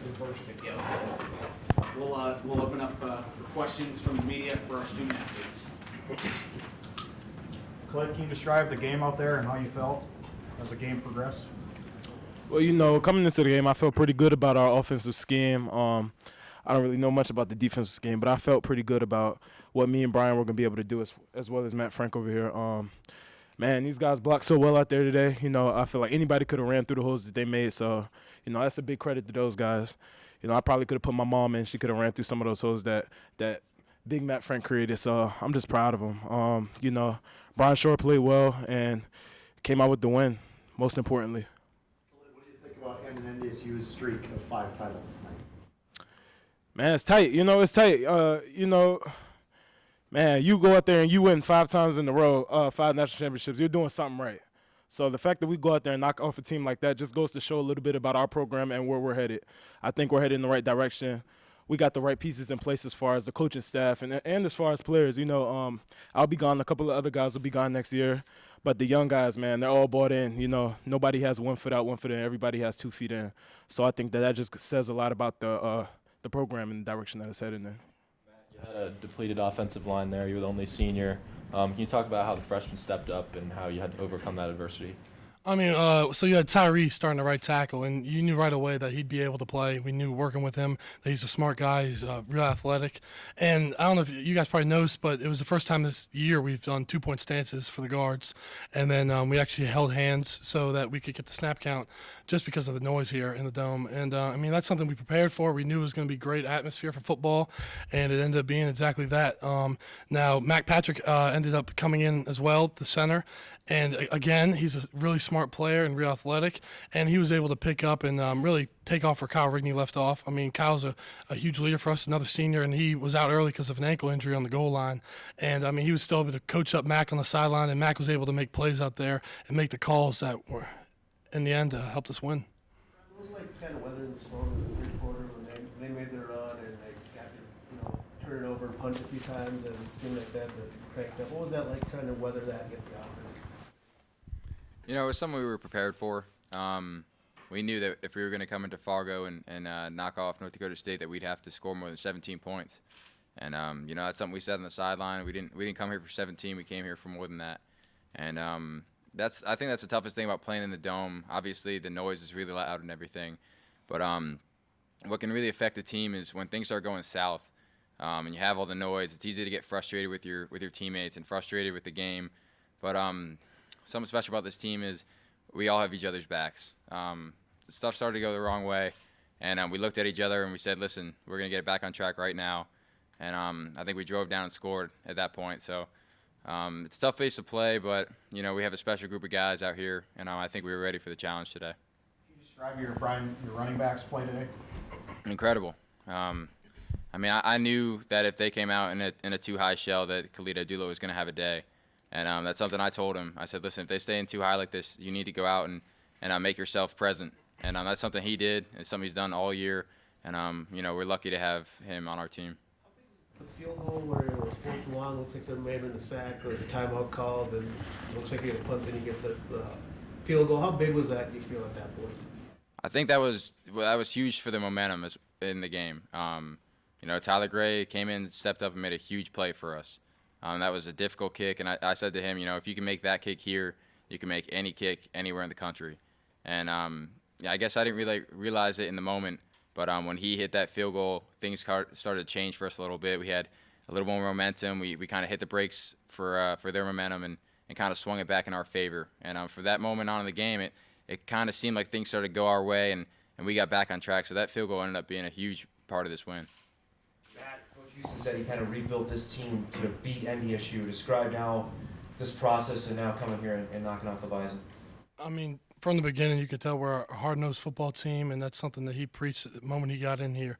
Good deal. We'll open up for questions from the media for our student athletes. Clint, can you describe the game out there and how you felt as the game progressed? Well, coming into the game, I felt pretty good about our offensive scheme. I don't really know much about the defensive scheme, but I felt pretty good about what me and Brian were going to be able to do, as well as Matt Frank over here. Man, these guys blocked so well out there today. I feel like anybody could have ran through the holes that they made. So, that's a big credit to those guys. I probably could have put my mom in. She could have ran through some of those holes that big Matt Frank created. So I'm just proud of him. Brian Shore played well and came out with the win, most importantly. What do you think about him and NDSU's streak of 5 titles tonight? Man, it's tight. It's tight. Man, you go out there and you win 5 times in a row, 5 national championships, you're doing something right. So the fact that we go out there and knock off a team like that just goes to show a little bit about our program and where we're headed. I think we're headed in the right direction. We got the right pieces in place as far as the coaching staff and as far as players. I'll be gone. A couple of other guys will be gone next year. But the young guys, man, they're all bought in. Nobody has 1 foot out, 1 foot in. Everybody has 2 feet in. So I think that just says a lot about the program and the direction that it's headed in. You had a depleted offensive line there. You were the only senior. Can you talk about how the freshmen stepped up and how you had to overcome that adversity? So you had Tyree starting the right tackle, and you knew right away that he'd be able to play. We knew working with him that he's a smart guy. He's real athletic. And I don't know if you guys probably noticed, but it was the first time this year we've done 2-point stances for the guards. And then we actually held hands so that we could get the snap count just because of the noise here in the dome. And, that's something we prepared for. We knew it was going to be great atmosphere for football, and it ended up being exactly that. Now, Mac Patrick ended up coming in as well, the center. And, again, he's a really smart player and real athletic, and he was able to pick up and really take off where Kyle Rigney left off. Kyle's a huge leader for us, another senior, and he was out early because of an ankle injury on the goal line. And, he was still able to coach up Mac on the sideline, and Mac was able to make plays out there and make the calls that were, in the end, helped us win. It was like kind of weathering the storm in the third quarter when they made their run and they got to turn it over and punch a few times, and it seemed like that cranked up. What was that like trying to weather that and get the offense? It was something we were prepared for. We knew that if we were going to come into Fargo and knock off North Dakota State, that we'd have to score more than 17 points. And that's something we said on the sideline. We didn't come here for 17. We came here for more than that. And I think that's the toughest thing about playing in the dome. Obviously, the noise is really loud and everything. But what can really affect the team is when things start going south and you have all the noise. It's easy to get frustrated with your teammates and frustrated with the game. But something special about this team is we all have each other's backs. Stuff started to go the wrong way, and we looked at each other and we said, listen, we're going to get back on track right now. And I think we drove down and scored at that point. So it's a tough pace to play, but, we have a special group of guys out here, and I think we were ready for the challenge today. Can you describe your running backs play today? Incredible. I knew that if they came out in a too high shell that Khalid Abdullah was going to have a day. And that's something I told him. I said, listen, if they stay in too high like this, you need to go out and make yourself present. And that's something he did. It's something he's done all year. And, we're lucky to have him on our team. The field goal where it was 4-1, looks like there may have been a sack, there was a timeout called, and it looks like you get a punt, then you get the field goal. How big was that, do you feel, at that point? I think that was huge for the momentum in the game. Tyler Gray came in, stepped up, and made a huge play for us. That was a difficult kick, and I said to him, if you can make that kick here, you can make any kick anywhere in the country. And I guess I didn't really realize it in the moment, but when he hit that field goal, things started to change for us a little bit. We had a little more momentum. We kind of hit the brakes for their momentum and kind of swung it back in our favor. And from that moment on in the game, it kind of seemed like things started to go our way, and we got back on track. So that field goal ended up being a huge part of this win. Houston said he kind of rebuilt this team to beat NDSU. Describe now this process and now coming here and knocking off the Bison. From the beginning, you could tell we're a hard-nosed football team, and that's something that he preached the moment he got in here.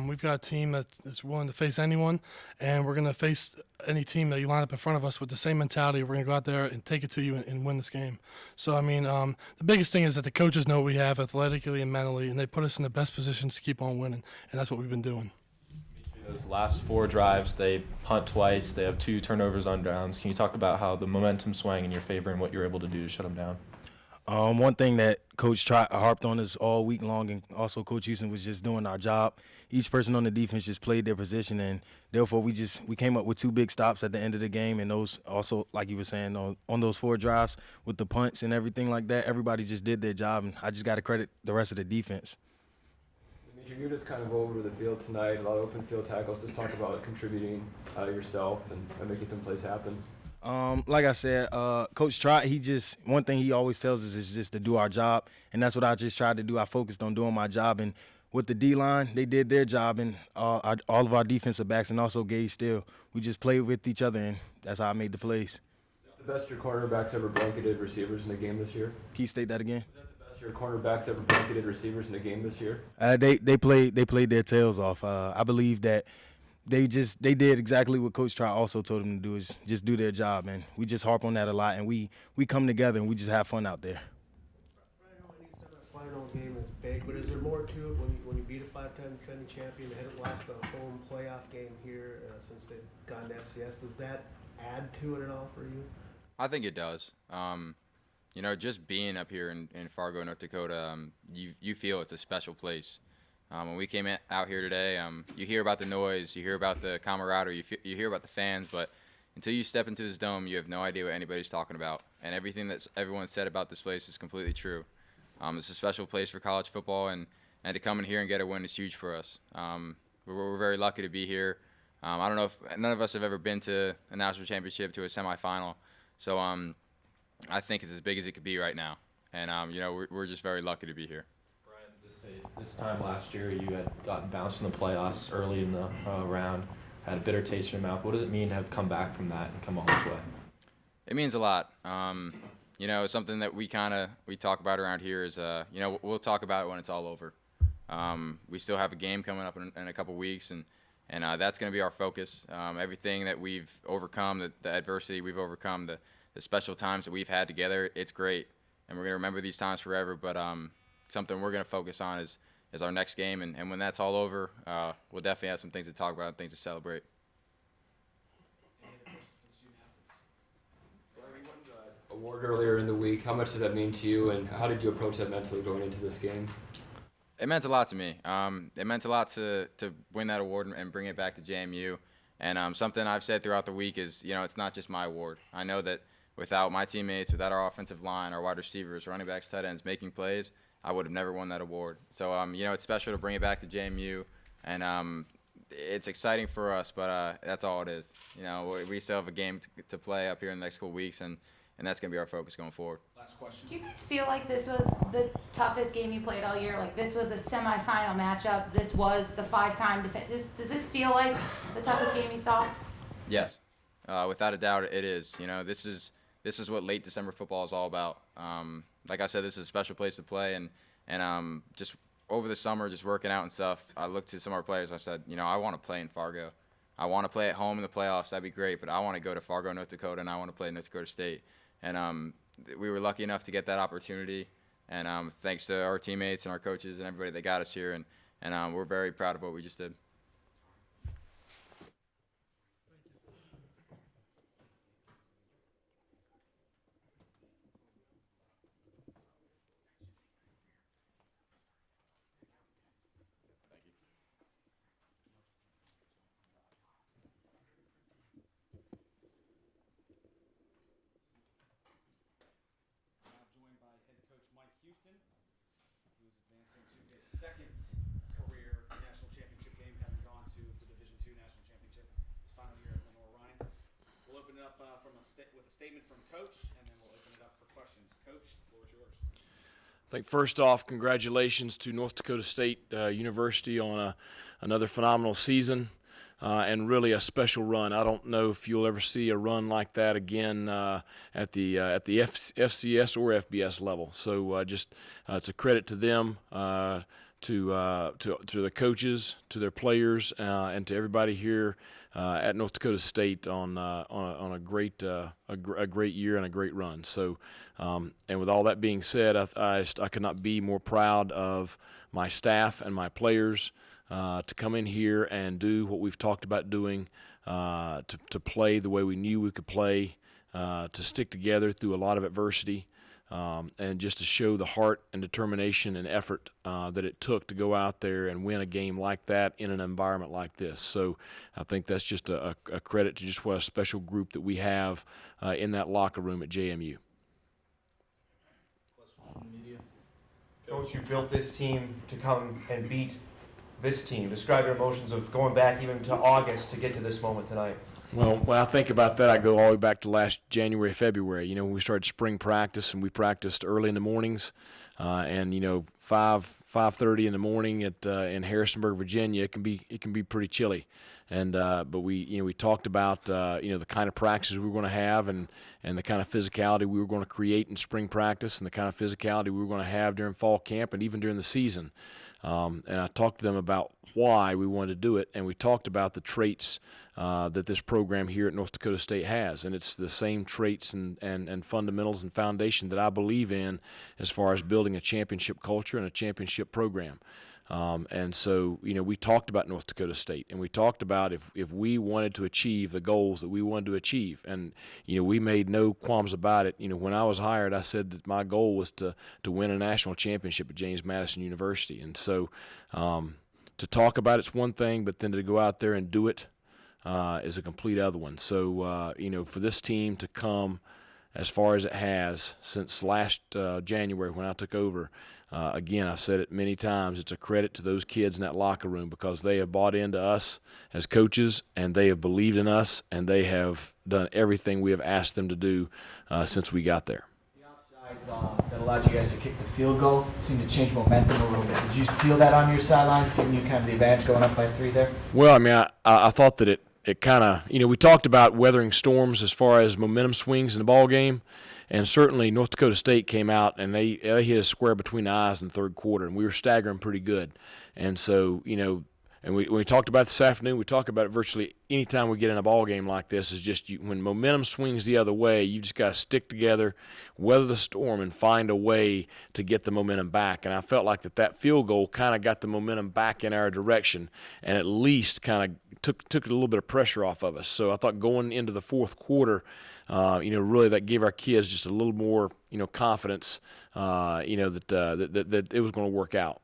We've got a team that's willing to face anyone, and we're going to face any team that you line up in front of us with the same mentality. We're going to go out there and take it to you and win this game. So, the biggest thing is that the coaches know what we have athletically and mentally, and they put us in the best positions to keep on winning, and that's what we've been doing. Those last 4 drives, they punt twice. They have 2 turnovers on downs. Can you talk about how the momentum swung in your favor and what you were able to do to shut them down? One thing that Coach harped on us all week long, and also Coach Houston, was just doing our job. Each person on the defense just played their position, and therefore we came up with 2 big stops at the end of the game, and those also, like you were saying, on those 4 drives with the punts and everything like that, everybody just did their job, and I just got to credit the rest of the defense. Major, you're just kind of over the field tonight, a lot of open field tackles. Just talk about contributing yourself and making some plays happen. Like I said, Coach Trot, one thing he always tells us is just to do our job, and that's what I just tried to do. I focused on doing my job, and with the D-line, they did their job, and all of our defensive backs, and also Gage Steele. We just played with each other, and that's how I made the plays. The best your cornerbacks ever blanketed receivers in a game this year? Can you state that again? Is that the best your cornerbacks ever blanketed receivers in a game this year? They played their tails off. I believe that they did exactly what Coach Trot also told them to do, is just do their job, and we just harp on that a lot, and we come together and we just have fun out there. Brian, I know any semifinal game is big, but is there more to it when you beat a 5-time defending champion? They hadn't lost a home playoff game here since they've gone to FCS. Does that add to it at all for you? I think it does. Just being up here in Fargo, North Dakota, you feel it's a special place. When we came out here today, you hear about the noise, you hear about the camaraderie, you hear about the fans, but until you step into this dome, you have no idea what anybody's talking about. And everything that everyone said about this place is completely true. It's a special place for college football, and to come in here and get a win is huge for us. We're very lucky to be here. I don't know if none of us have ever been to a national championship, to a semifinal, so I think it's as big as it could be right now. And we're just very lucky to be here. This time last year, you had gotten bounced in the playoffs early in the round, had a bitter taste in your mouth. What does it mean to have come back from that and come all this way? It means a lot. Something that we talk about around here is, we'll talk about it when it's all over. We still have a game coming up in a couple weeks, and that's going to be our focus. Everything that we've overcome, the adversity we've overcome, the special times that we've had together, it's great, and we're going to remember these times forever. But something we're going to focus on is our next game, and when that's all over, we'll definitely have some things to talk about and things to celebrate. Award earlier in the week. How much did that mean to you, and how did you approach that mentally going into this game? It meant a lot to me. It meant a lot to win that award and bring it back to JMU. And something I've said throughout the week is, it's not just my award. I know that without my teammates, without our offensive line, our wide receivers, running backs, tight ends making plays, I would have never won that award. So, it's special to bring it back to JMU, and it's exciting for us, but that's all it is. We still have a game to play up here in the next couple weeks, and that's going to be our focus going forward. Last question. Do you guys feel like this was the toughest game you played all year? Like this was a semifinal matchup. This was the 5-time defense. Does this feel like the toughest game you saw? Yes, without a doubt, it is. This is what late December football is all about. Like I said, this is a special place to play, and just over the summer, just working out and stuff, I looked to some of our players. I said, I want to play in Fargo. I want to play at home in the playoffs. That'd be great, but I want to go to Fargo, North Dakota, and I want to play North Dakota State. And we were lucky enough to get that opportunity, and thanks to our teammates and our coaches and everybody that got us here, and we're very proud of what we just did. Who's advancing to his second career national championship game, having gone to the Division II national championship his final year at Lenore Rhine. We'll open it up with a statement from Coach, and then we'll open it up for questions. Coach, the floor is yours. I think first off, congratulations to North Dakota State University on another phenomenal season. And really a special run. I don't know if you'll ever see a run like that again at the FCS or FBS level. So it's a credit to them, to the coaches, to their players, and to everybody here at North Dakota State on a great year and a great run. So, and with all that being said, I could not be more proud of my staff and my players. To come in here and do what we've talked about doing, to play the way we knew we could play, to stick together through a lot of adversity, and just to show the heart and determination and effort that it took to go out there and win a game like that in an environment like this. So I think that's just a credit to just what a special group that we have in that locker room at JMU. Coach, you built this team to come and beat this team. Describe your emotions of going back even to August to get to this moment tonight. Well, when I think about that, I go all the way back to last January, February. When we started spring practice, and we practiced early in the mornings, and 5:30 in the morning in Harrisonburg, Virginia, it can be pretty chilly. And but we talked about the kind of practices we were going to have, and the kind of physicality we were going to create in spring practice, and the kind of physicality we were going to have during fall camp and even during the season. And I talked to them about why we wanted to do it, and we talked about the traits that this program here at North Dakota State has, and it's the same traits and fundamentals and foundation that I believe in as far as building a championship culture and a championship program. And so, we talked about North Dakota State, and we talked about if we wanted to achieve the goals that we wanted to achieve. And, we made no qualms about it. When I was hired, I said that my goal was to win a national championship at James Madison University. And so to talk about it's one thing, but then to go out there and do it is a complete other one. So, for this team to come as far as it has since last January when I took over, again, I've said it many times, it's a credit to those kids in that locker room because they have bought into us as coaches, and they have believed in us, and they have done everything we have asked them to do since we got there. The offsides that allowed you guys to kick the field goal seemed to change momentum a little bit. Did you feel that on your sidelines, giving you kind of the advantage going up by 3 there? Well, I mean, I thought that it kind of, we talked about weathering storms as far as momentum swings in the ball game. And certainly North Dakota State came out and they hit us square between the eyes in the third quarter, and we were staggering pretty good. And so, and we talked about it this afternoon, we talk about it virtually any time we get in a ball game like this, is just when momentum swings the other way, you just got to stick together, weather the storm, and find a way to get the momentum back. And I felt like that field goal kind of got the momentum back in our direction, and at least kind of took a little bit of pressure off of us. So I thought going into the fourth quarter, really that gave our kids just a little more, confidence, that it was going to work out.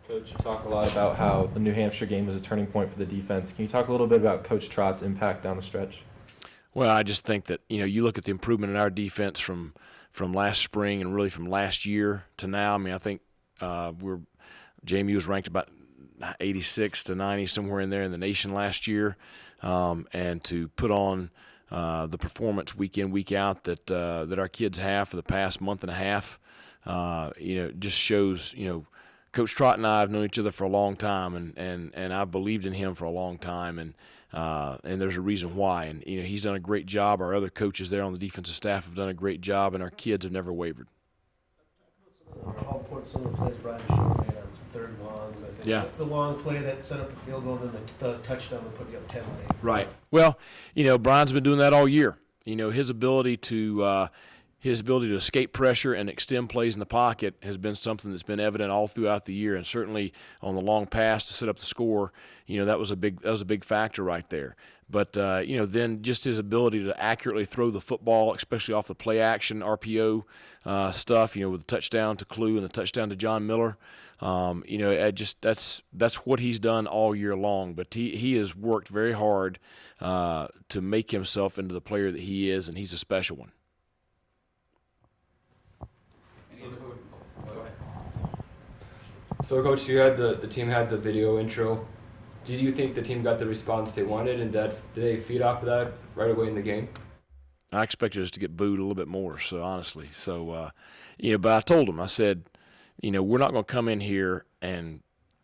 Coach, you talk a lot about how the New Hampshire game was a turning point for the defense. Can you talk a little bit about Coach Trott's impact down the stretch? Well, I just think that, you look at the improvement in our defense from last spring and really from last year to now. I mean, I think JMU was ranked about 86 to 90, somewhere in there in the nation last year. And to put on the performance week in, week out that our kids have for the past month and a half, just shows, Coach Trott and I have known each other for a long time, and I've believed in him for a long time, and there's a reason why. And he's done a great job. Our other coaches there on the defensive staff have done a great job, and our kids have never wavered. How important some of the plays Brian Shore made on some third and longs, I think. Yeah. The long play that set up the field goal, and then the touchdown that put you up 10 late. Right. Well, Brian's been doing that all year. His ability to escape pressure and extend plays in the pocket has been something that's been evident all throughout the year, and certainly on the long pass to set up the score, that was a big factor right there. But then just his ability to accurately throw the football, especially off the play action RPO stuff, with the touchdown to Clue and the touchdown to John Miller, that's what he's done all year long. But he has worked very hard to make himself into the player that he is, and he's a special one. So, Coach, you had the team had the video intro. Did you think the team got the response they wanted, and did they feed off of that right away in the game? I expected us to get booed a little bit more, so honestly. So, but I told them, I said, we're not going to come in here and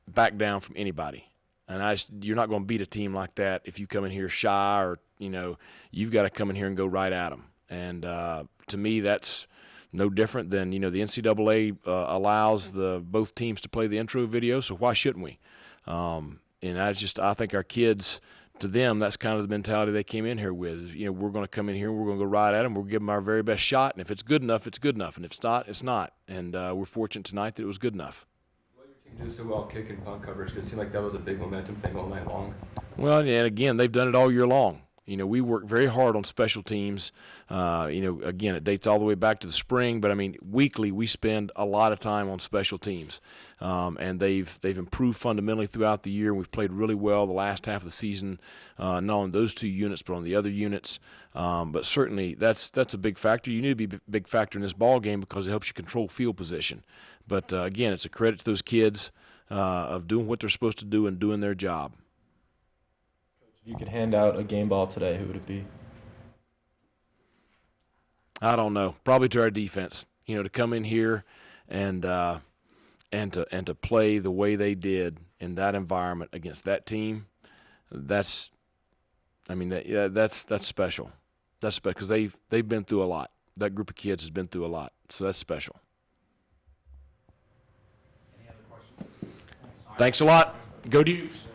back down from anybody. And you're not going to beat a team like that if you come in here shy or, you've got to come in here and go right at them. And to me, that's no different than, the NCAA allows both teams to play the intro video, so why shouldn't we? And I think our kids, to them, that's kind of the mentality they came in here with. We're going to come in here, we're going to go right at them, we'll give them our very best shot, and if it's good enough, it's good enough, and if it's not, it's not. And we're fortunate tonight that it was good enough. What did your team do so well kicking punt coverage? Because it seemed like that was a big momentum thing all night long. Well, and again, they've done it all year long. You know, we work very hard on special teams. You know, again, it dates all the way back to the spring, but I mean, weekly we spend a lot of time on special teams, and they've improved fundamentally throughout the year. We've played really well the last half of the season, not on those 2 units, but on the other units. But certainly, that's a big factor. You need to be a big factor in this ball game because it helps you control field position. But again, it's a credit to those kids of doing what they're supposed to do and doing their job. If you could hand out a game ball today, who would it be? I don't know. Probably to our defense. You know, to come in here and to play the way they did in that environment against that team. That's special. That's special because they've been through a lot. That group of kids has been through a lot, so that's special. Any other questions? Thanks a lot. Go Dukes.